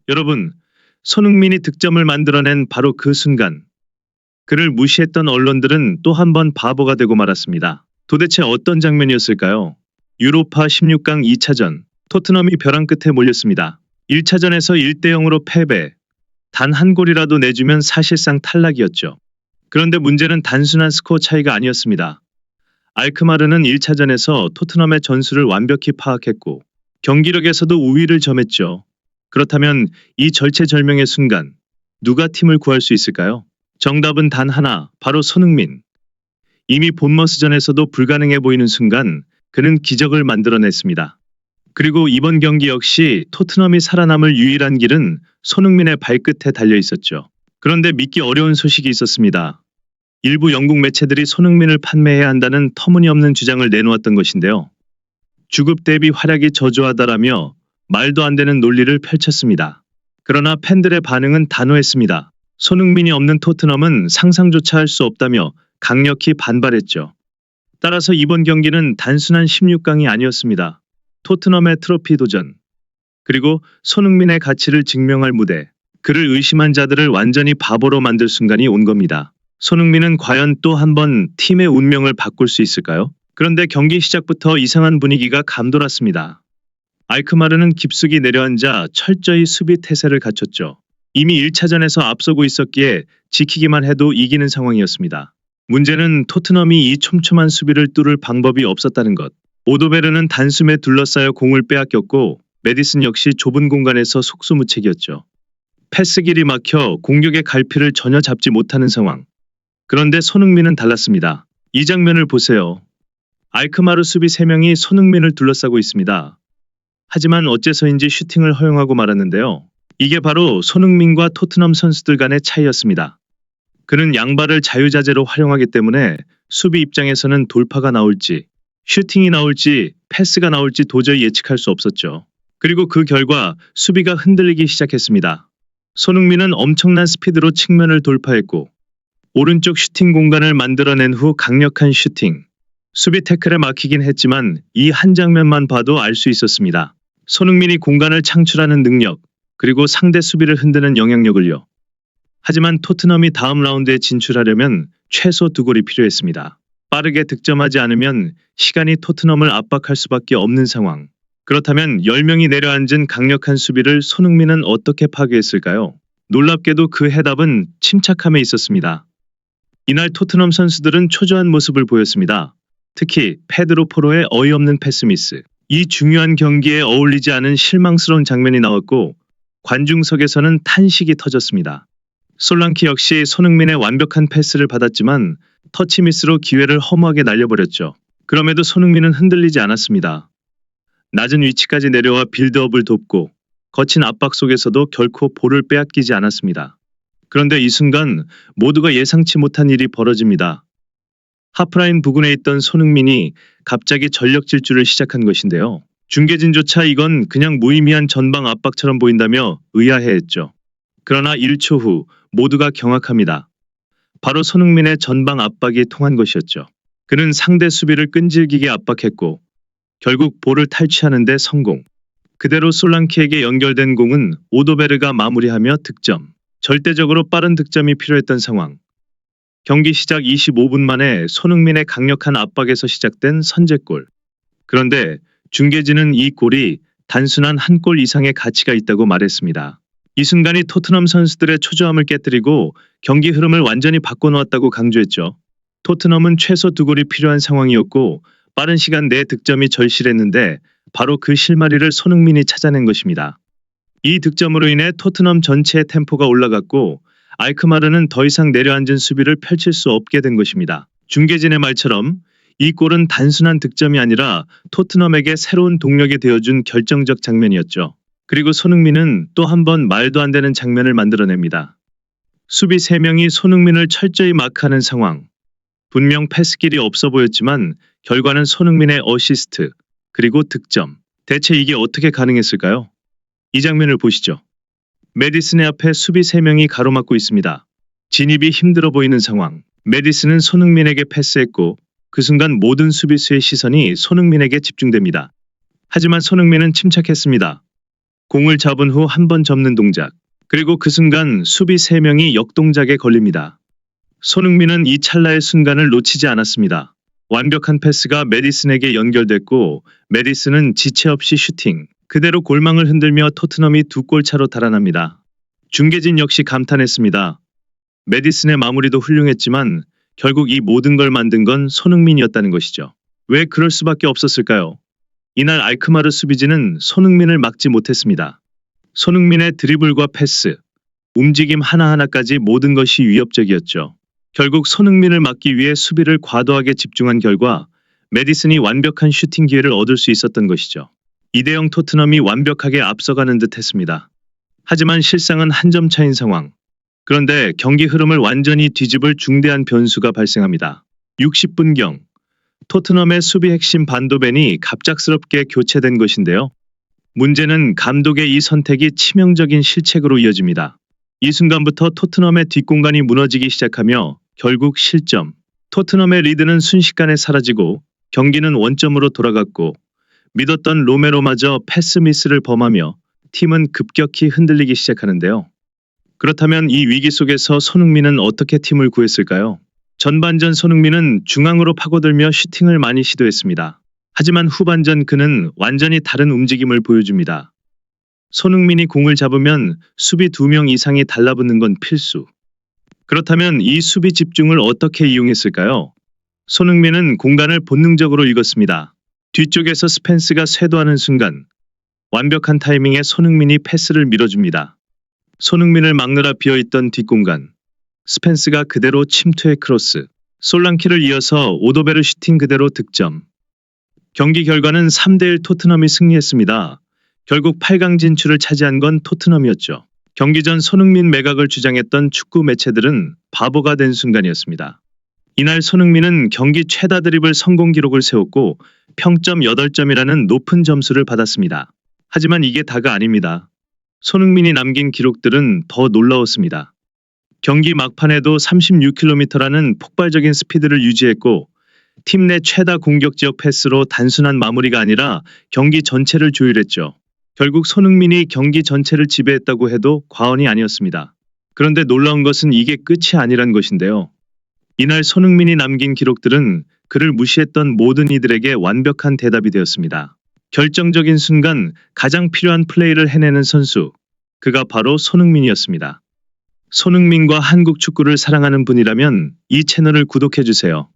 여러분, 손흥민이 득점을 만들어낸 바로 그 순간, 그를 무시했던 언론들은 또 한 번 바보가 되고 말았습니다. 도대체 어떤 장면이었을까요? 유로파 16강 2차전, 토트넘이 벼랑 끝에 몰렸습니다. 1차전에서 1대0으로 패배, 단 한 골이라도 내주면 사실상 탈락이었죠. 그런데 문제는 단순한 스코어 차이가 아니었습니다. 알크마르는 1차전에서 토트넘의 전술을 완벽히 파악했고 경기력에서도 우위를 점했죠. 그렇다면 이 절체절명의 순간 누가 팀을 구할 수 있을까요? 정답은 단 하나, 바로 손흥민. 이미 본머스전에서도 불가능해 보이는 순간 그는 기적을 만들어냈습니다. 그리고 이번 경기 역시 토트넘이 살아남을 유일한 길은 손흥민의 발끝에 달려 있었죠. 그런데 믿기 어려운 소식이 있었습니다. 일부 영국 매체들이 손흥민을 판매해야 한다는 터무니없는 주장을 내놓았던 것인데요. 주급 대비 활약이 저조하다라며 말도 안 되는 논리를 펼쳤습니다. 그러나 팬들의 반응은 단호했습니다. 손흥민이 없는 토트넘은 상상조차 할 수 없다며 강력히 반발했죠. 따라서 이번 경기는 단순한 16강이 아니었습니다. 토트넘의 트로피 도전, 그리고 손흥민의 가치를 증명할 무대, 그를 의심한 자들을 완전히 바보로 만들 순간이 온 겁니다. 손흥민은 과연 또 한 번 팀의 운명을 바꿀 수 있을까요? 그런데 경기 시작부터 이상한 분위기가 감돌았습니다. 알크마르는 깊숙이 내려앉아 철저히 수비 태세를 갖췄죠. 이미 1차전에서 앞서고 있었기에 지키기만 해도 이기는 상황이었습니다. 문제는 토트넘이 이 촘촘한 수비를 뚫을 방법이 없었다는 것. 오도베르는 단숨에 둘러싸여 공을 빼앗겼고 메디슨 역시 좁은 공간에서 속수무책이었죠. 패스 길이 막혀 공격의 갈피를 전혀 잡지 못하는 상황. 그런데 손흥민은 달랐습니다. 이 장면을 보세요. 알크마르 수비 3명이 손흥민을 둘러싸고 있습니다. 하지만 어째서인지 슈팅을 허용하고 말았는데요. 이게 바로 손흥민과 토트넘 선수들 간의 차이였습니다. 그는 양발을 자유자재로 활용하기 때문에 수비 입장에서는 돌파가 나올지, 슈팅이 나올지, 패스가 나올지 도저히 예측할 수 없었죠. 그리고 그 결과 수비가 흔들리기 시작했습니다. 손흥민은 엄청난 스피드로 측면을 돌파했고 오른쪽 슈팅 공간을 만들어낸 후 강력한 슈팅. 수비 태클에 막히긴 했지만 이 한 장면만 봐도 알 수 있었습니다. 손흥민이 공간을 창출하는 능력, 그리고 상대 수비를 흔드는 영향력을요. 하지만 토트넘이 다음 라운드에 진출하려면 최소 2골이 필요했습니다. 빠르게 득점하지 않으면 시간이 토트넘을 압박할 수밖에 없는 상황. 그렇다면 10명이 내려앉은 강력한 수비를 손흥민은 어떻게 파괴했을까요? 놀랍게도 그 해답은 침착함에 있었습니다. 이날 토트넘 선수들은 초조한 모습을 보였습니다. 특히 페드로 포로의 어이없는 패스미스. 이 중요한 경기에 어울리지 않은 실망스러운 장면이 나왔고 관중석에서는 탄식이 터졌습니다. 솔랑키 역시 손흥민의 완벽한 패스를 받았지만 터치미스로 기회를 허무하게 날려버렸죠. 그럼에도 손흥민은 흔들리지 않았습니다. 낮은 위치까지 내려와 빌드업을 돕고 거친 압박 속에서도 결코 볼을 빼앗기지 않았습니다. 그런데 이 순간 모두가 예상치 못한 일이 벌어집니다. 하프라인 부근에 있던 손흥민이 갑자기 전력 질주를 시작한 것인데요. 중계진조차 이건 그냥 무의미한 전방 압박처럼 보인다며 의아해했죠. 그러나 1초 후 모두가 경악합니다. 바로 손흥민의 전방 압박이 통한 것이었죠. 그는 상대 수비를 끈질기게 압박했고 결국 볼을 탈취하는 데 성공. 그대로 솔랑키에게 연결된 공은 오도베르가 마무리하며 득점. 절대적으로 빠른 득점이 필요했던 상황. 경기 시작 25분 만에 손흥민의 강력한 압박에서 시작된 선제골. 그런데 중계진은 이 골이 단순한 한 골 이상의 가치가 있다고 말했습니다. 이 순간이 토트넘 선수들의 초조함을 깨뜨리고 경기 흐름을 완전히 바꿔놓았다고 강조했죠. 토트넘은 최소 2골이 필요한 상황이었고 빠른 시간 내에 득점이 절실했는데 바로 그 실마리를 손흥민이 찾아낸 것입니다. 이 득점으로 인해 토트넘 전체의 템포가 올라갔고 알크마르는 더 이상 내려앉은 수비를 펼칠 수 없게 된 것입니다. 중계진의 말처럼 이 골은 단순한 득점이 아니라 토트넘에게 새로운 동력이 되어준 결정적 장면이었죠. 그리고 손흥민은 또 한 번 말도 안 되는 장면을 만들어냅니다. 수비 3명이 손흥민을 철저히 마크하는 상황. 분명 패스길이 없어 보였지만 결과는 손흥민의 어시스트, 그리고 득점. 대체 이게 어떻게 가능했을까요? 이 장면을 보시죠. 메디슨의 앞에 수비 3명이 가로막고 있습니다. 진입이 힘들어 보이는 상황. 메디슨은 손흥민에게 패스했고 그 순간 모든 수비수의 시선이 손흥민에게 집중됩니다. 하지만 손흥민은 침착했습니다. 공을 잡은 후 한 번 접는 동작. 그리고 그 순간 수비 3명이 역동작에 걸립니다. 손흥민은 이 찰나의 순간을 놓치지 않았습니다. 완벽한 패스가 메디슨에게 연결됐고 메디슨은 지체 없이 슈팅. 그대로 골망을 흔들며 토트넘이 2골 차로 달아납니다. 중계진 역시 감탄했습니다. 메디슨의 마무리도 훌륭했지만 결국 이 모든 걸 만든 건 손흥민이었다는 것이죠. 왜 그럴 수밖에 없었을까요? 이날 알크마르 수비진은 손흥민을 막지 못했습니다. 손흥민의 드리블과 패스, 움직임 하나하나까지 모든 것이 위협적이었죠. 결국 손흥민을 막기 위해 수비를 과도하게 집중한 결과 메디슨이 완벽한 슈팅 기회를 얻을 수 있었던 것이죠. 2대0 토트넘이 완벽하게 앞서가는 듯 했습니다. 하지만 실상은 한 점 차인 상황. 그런데 경기 흐름을 완전히 뒤집을 중대한 변수가 발생합니다. 60분경 토트넘의 수비 핵심 반도벤이 갑작스럽게 교체된 것인데요. 문제는 감독의 이 선택이 치명적인 실책으로 이어집니다. 이 순간부터 토트넘의 뒷공간이 무너지기 시작하며 결국 실점. 토트넘의 리드는 순식간에 사라지고 경기는 원점으로 돌아갔고 믿었던 로메로마저 패스 미스를 범하며 팀은 급격히 흔들리기 시작하는데요. 그렇다면 이 위기 속에서 손흥민은 어떻게 팀을 구했을까요? 전반전 손흥민은 중앙으로 파고들며 슈팅을 많이 시도했습니다. 하지만 후반전 그는 완전히 다른 움직임을 보여줍니다. 손흥민이 공을 잡으면 수비 2명 이상이 달라붙는 건 필수. 그렇다면 이 수비 집중을 어떻게 이용했을까요? 손흥민은 공간을 본능적으로 읽었습니다. 뒤쪽에서 스펜스가 쇄도하는 순간 완벽한 타이밍에 손흥민이 패스를 밀어줍니다. 손흥민을 막느라 비어있던 뒷공간. 스펜스가 그대로 침투의 크로스. 솔랑키를 이어서 오도베르 슈팅 그대로 득점. 경기 결과는 3대1 토트넘이 승리했습니다. 결국 8강 진출을 차지한 건 토트넘이었죠. 경기 전 손흥민 매각을 주장했던 축구 매체들은 바보가 된 순간이었습니다. 이날 손흥민은 경기 최다 드리블 성공 기록을 세웠고 평점 8점이라는 높은 점수를 받았습니다. 하지만 이게 다가 아닙니다. 손흥민이 남긴 기록들은 더 놀라웠습니다. 경기 막판에도 36km라는 폭발적인 스피드를 유지했고 팀 내 최다 공격 지역 패스로 단순한 마무리가 아니라 경기 전체를 조율했죠. 결국 손흥민이 경기 전체를 지배했다고 해도 과언이 아니었습니다. 그런데 놀라운 것은 이게 끝이 아니란 것인데요. 이날 손흥민이 남긴 기록들은 그를 무시했던 모든 이들에게 완벽한 대답이 되었습니다. 결정적인 순간 가장 필요한 플레이를 해내는 선수. 그가 바로 손흥민이었습니다. 손흥민과 한국 축구를 사랑하는 분이라면 이 채널을 구독해주세요.